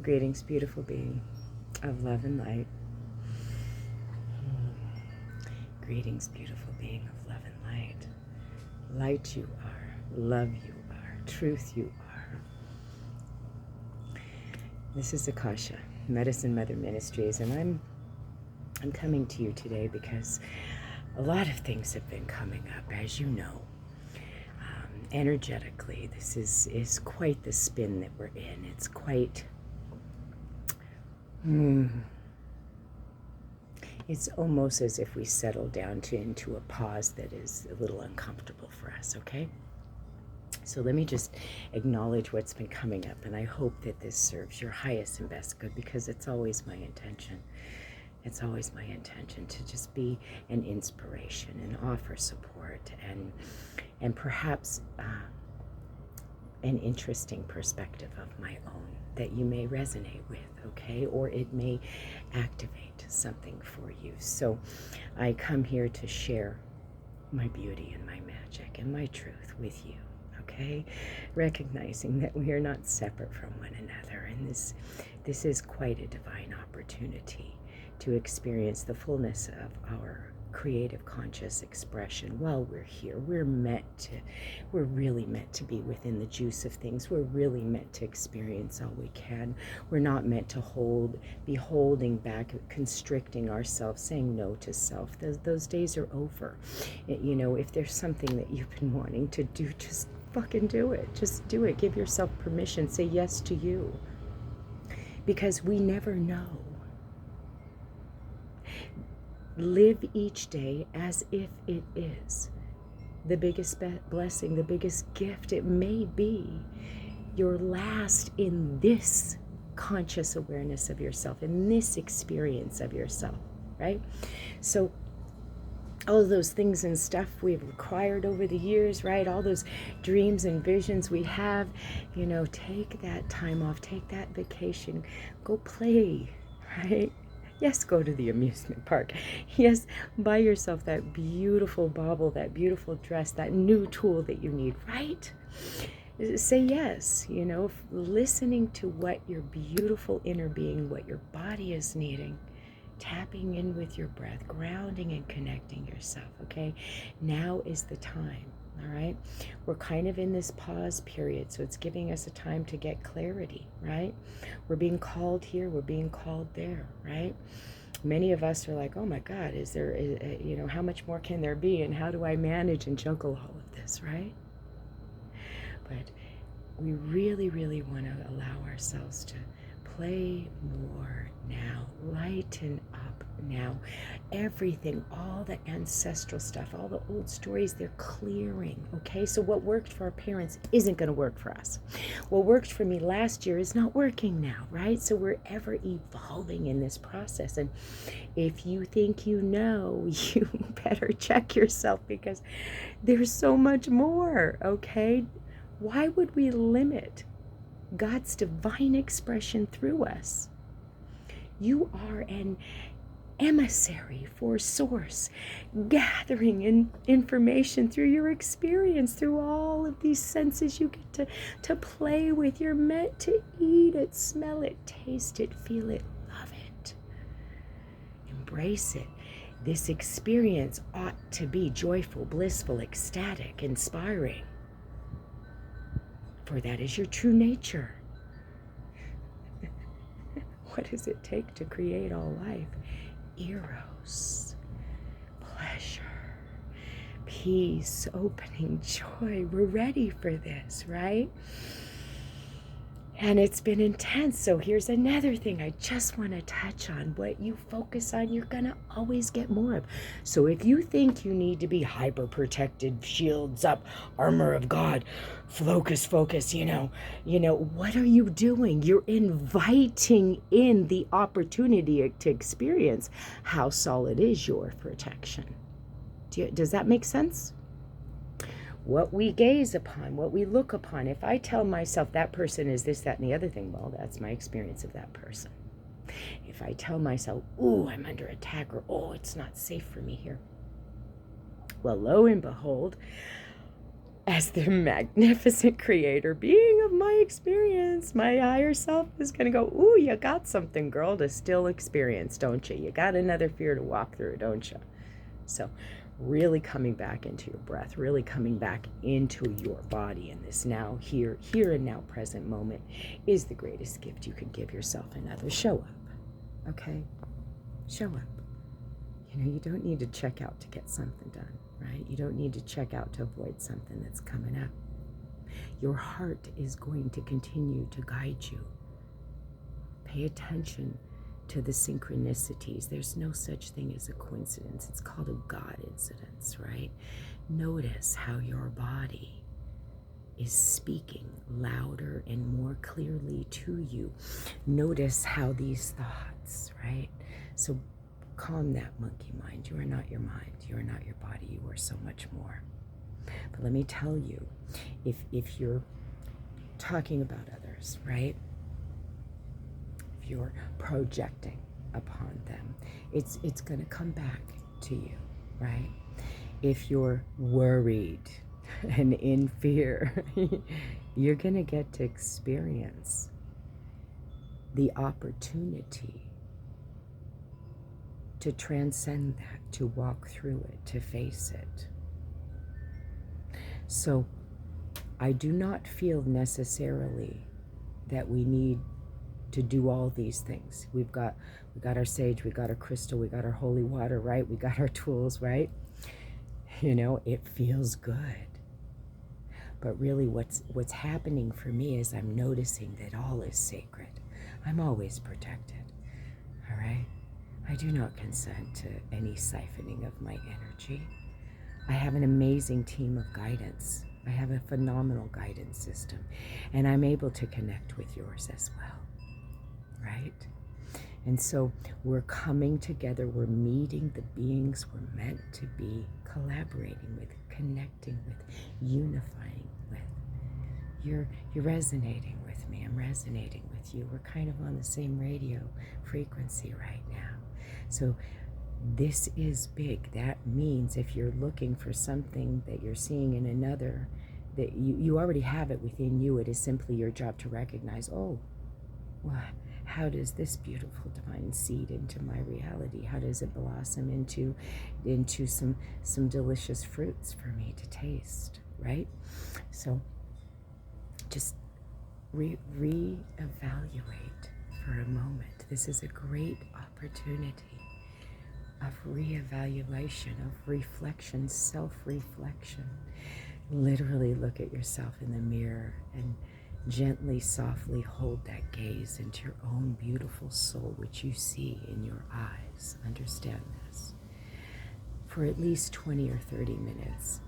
Greetings, beautiful being of love and light. Greetings, beautiful being of love and light. Light you are, love you are, truth you are. This is Akasha, Medicine Mother Ministries, and I'm coming to you today because a lot of things have been coming up, as you know. Energetically, this is quite the spin that we're in. It's quite... It's almost as if we settle down into a pause that is a little uncomfortable for us, okay? So let me just acknowledge what's been coming up, and I hope that this serves your highest and best good, because it's always my intention. It's always my intention to just be an inspiration and offer support and perhaps an interesting perspective of my own that you may resonate with, okay? Or it may activate something for you. So I come here to share my beauty and my magic and my truth with you, okay? Recognizing that we are not separate from one another, and this is quite a divine opportunity to experience the fullness of our creative conscious expression while we're here. We're really meant to be within the juice of things. We're really meant to experience all we can. We're not meant to be holding back, constricting ourselves, saying no to self. Those days are over. You know, if there's something that you've been wanting to do, just fucking do it. Just do it. Give yourself permission. Say yes to you. Because we never know. Live each day as if it is the biggest blessing, the biggest gift. It may be your last in this conscious awareness of yourself, in this experience of yourself, right? So all of those things and stuff we've acquired over the years, right? All those dreams and visions we have, you know, take that time off, take that vacation, go play, right? Yes, go to the amusement park. Yes, buy yourself that beautiful bauble, that beautiful dress, that new tool that you need, right? Say yes, you know, listening to what your beautiful inner being, what your body is needing, tapping in with your breath, grounding and connecting yourself, okay? Now is the time. All right, we're kind of in this pause period, so it's giving us a time to get clarity, right? We're being called here, we're being called there, right? Many of us are like, oh my God, is there, you know, how much more can there be, and how do I manage and juggle all of this, right? But we really, really want to allow ourselves to play more now, lighten up now. Everything, all the ancestral stuff, all the old stories, they're clearing, okay? So what worked for our parents isn't going to work for us. What worked for me last year is not working now, right? So we're ever evolving in this process. And if you think you know, you better check yourself, because there's so much more, okay? Why would we limit God's divine expression through us? You are an emissary for Source, gathering in information through your experience, through all of these senses you get to play with. You're meant to eat it, smell it, taste it, feel it, love it. Embrace it. This experience ought to be joyful, blissful, ecstatic, inspiring. For that is your true nature. What does it take to create all life? Eros, pleasure, peace, opening, joy. We're ready for this, right? And it's been intense. So here's another thing I just want to touch on. What you focus on, you're going to always get more of. So if you think you need to be hyper protected, shields up, armor of God, focus, you know, what are you doing? You're inviting in the opportunity to experience how solid is your protection. Does that make sense? What we gaze upon, what we look upon. If I tell myself that person is this, that, and the other thing, well, that's my experience of that person. If I tell myself, ooh, I'm under attack, or oh, it's not safe for me here, well, lo and behold, as the magnificent creator being of my experience, my higher self is going to go, ooh, you got something, girl, to still experience, don't you? You got another fear to walk through, don't you? So really coming back into your breath, really coming back into your body in this now, here and now present moment is the greatest gift you can give yourself. Another show up, okay? Show up. You know, you don't need to check out to get something done, right? You don't need to check out to avoid something that's coming up. Your heart is going to continue to guide you. Pay attention to the synchronicities. There's no such thing as a coincidence. It's called a God incidence, right? Notice how your body is speaking louder and more clearly to you. Notice how these thoughts, right? So calm that monkey mind. You are not your mind. You are not your body. You are so much more. But let me tell you, if you're talking about others, right? If you're projecting upon them, it's going to come back to you, right? If you're worried and in fear, you're going to get to experience the opportunity to transcend that, to walk through it, to face it. So I do not feel necessarily that we need to do all these things. We got our sage, we got our crystal, we got our holy water, right? We got our tools, right? You know, it feels good. But really what's happening for me is I'm noticing that all is sacred. I'm always protected. All right? I do not consent to any siphoning of my energy. I have an amazing team of guidance. I have a phenomenal guidance system, and I'm able to connect with yours as well, right? And so we're coming together, we're meeting the beings we're meant to be collaborating with, connecting with, unifying with. You're resonating with me, I'm resonating with you. We're kind of on the same radio frequency right now. So this is big. That means if you're looking for something that you're seeing in another, that you already have it within you. It is simply your job to recognize, oh, well, how does this beautiful divine seed into my reality? How does it blossom into some delicious fruits for me to taste, right? So just reevaluate for a moment. This is a great opportunity of reevaluation, of reflection, self-reflection. Literally look at yourself in the mirror and gently, softly hold that gaze into your own beautiful soul, which you see in your eyes. Understand this. For at least 20 or 30 minutes.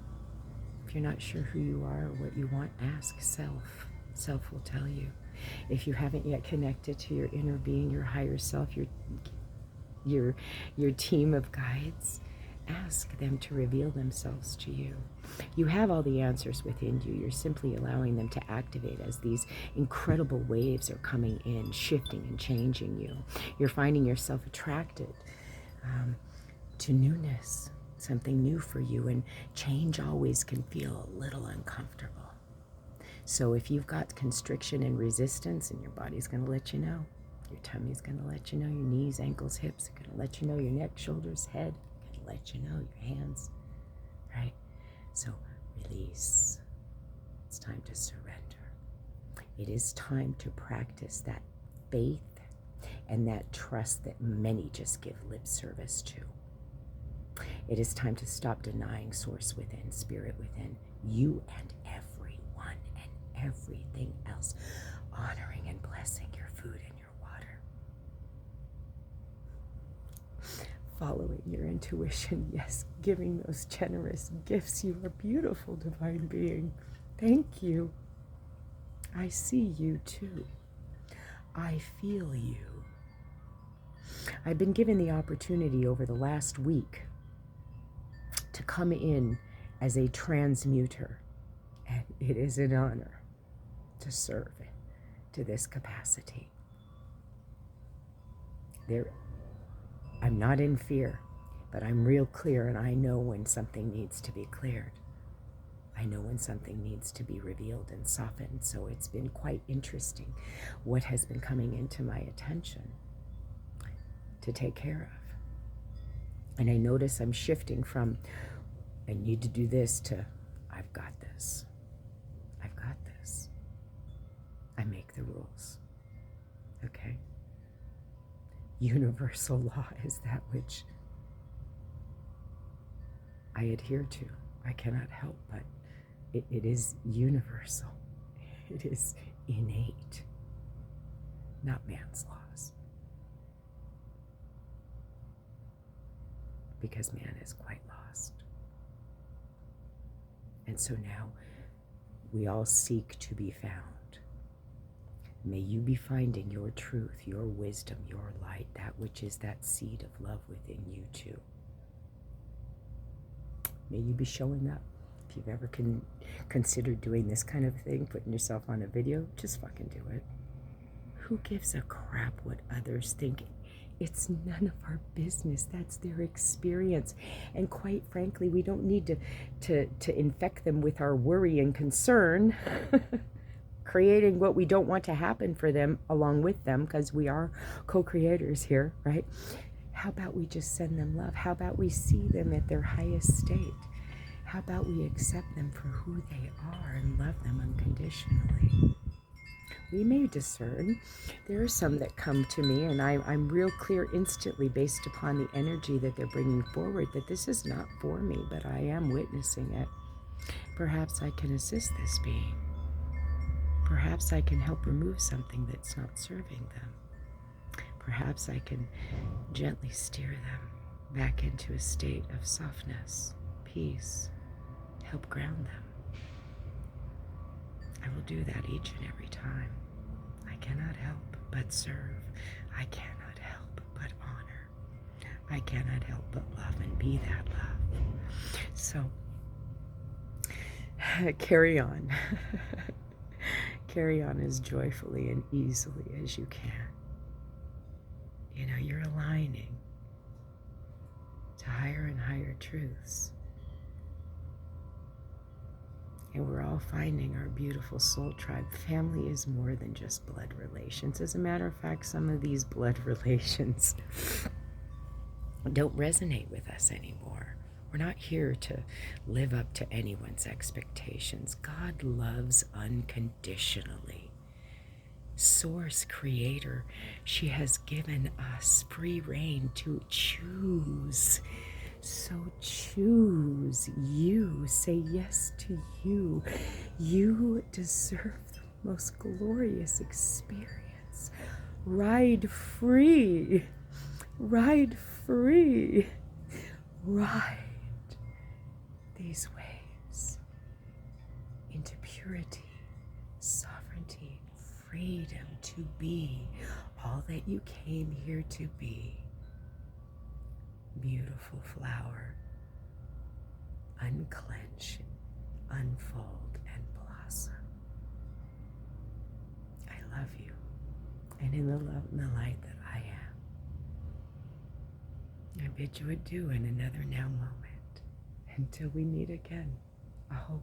If you're not sure who you are or what you want, ask self. Self will tell you. If you haven't yet connected to your inner being, your higher self, your team of guides, ask them to reveal themselves to you. You have all the answers within you. You're simply allowing them to activate as these incredible waves are coming in, shifting and changing you. You're finding yourself attracted to newness, something new for you, and change always can feel a little uncomfortable. So if you've got constriction and resistance, and your body's going to let you know, your tummy's going to let you know, your knees, ankles, hips are going to let you know, your neck, shoulders, head are going to let you know, your hands, right? So release. It's time to surrender. It is time to practice that faith and that trust that many just give lip service to. It is time to stop denying source within, spirit within, you and everyone and everything else, honoring and blessing your food and your water. Following your intuition, yes, giving those generous gifts. You are beautiful, divine being. Thank you. I see you too. I feel you. I've been given the opportunity over the last week to come in as a transmuter, and it is an honor to serve to this capacity. I'm not in fear, but I'm real clear, and I know when something needs to be cleared. I know when something needs to be revealed and softened, so it's been quite interesting what has been coming into my attention to take care of. And I notice I'm shifting from, I need to do this, to, I've got this. I've got this. I make the rules. Okay? Universal law is that which I adhere to. I cannot help but it is universal. It is innate, not man's laws. Because man is quite lost. And so now we all seek to be found. May you be finding your truth, your wisdom, your light, that which is that seed of love within you too. May you be showing up. If you've ever considered doing this kind of thing, putting yourself on a video, just fucking do it. Who gives a crap what others think? It's none of our business. That's their experience. And quite frankly, we don't need to infect them with our worry and concern, creating what we don't want to happen for them along with them, because we are co-creators here, right? How about we just send them love? How about we see them at their highest state? How about we accept them for who they are and love them unconditionally? We may discern. There are some that come to me, and I'm real clear instantly based upon the energy that they're bringing forward that this is not for me, but I am witnessing it. Perhaps I can assist this being. Perhaps I can help remove something that's not serving them. Perhaps I can gently steer them back into a state of softness, peace, help ground them. I will do that each and every time. I cannot help but serve. I cannot help but honor. I cannot help but love and be that love. So, carry on. Carry on as joyfully and easily as you can. You know, you're aligning to higher and higher truths. And we're all finding our beautiful soul tribe. Family is more than just blood relations. As a matter of fact, some of these blood relations don't resonate with us anymore. We're not here to live up to anyone's expectations. God loves unconditionally. Source, creator, she has given us free reign to choose. So choose you. Say yes to you. You deserve the most glorious experience. Ride free. Ride free. Ride these waves into purity, sovereignty, freedom to be all that you came here to be. Beautiful flower, unclench, unfold, and blossom. I love you, and in the love and the light that I am, I bid you adieu in another now moment. Until we meet again, Aho.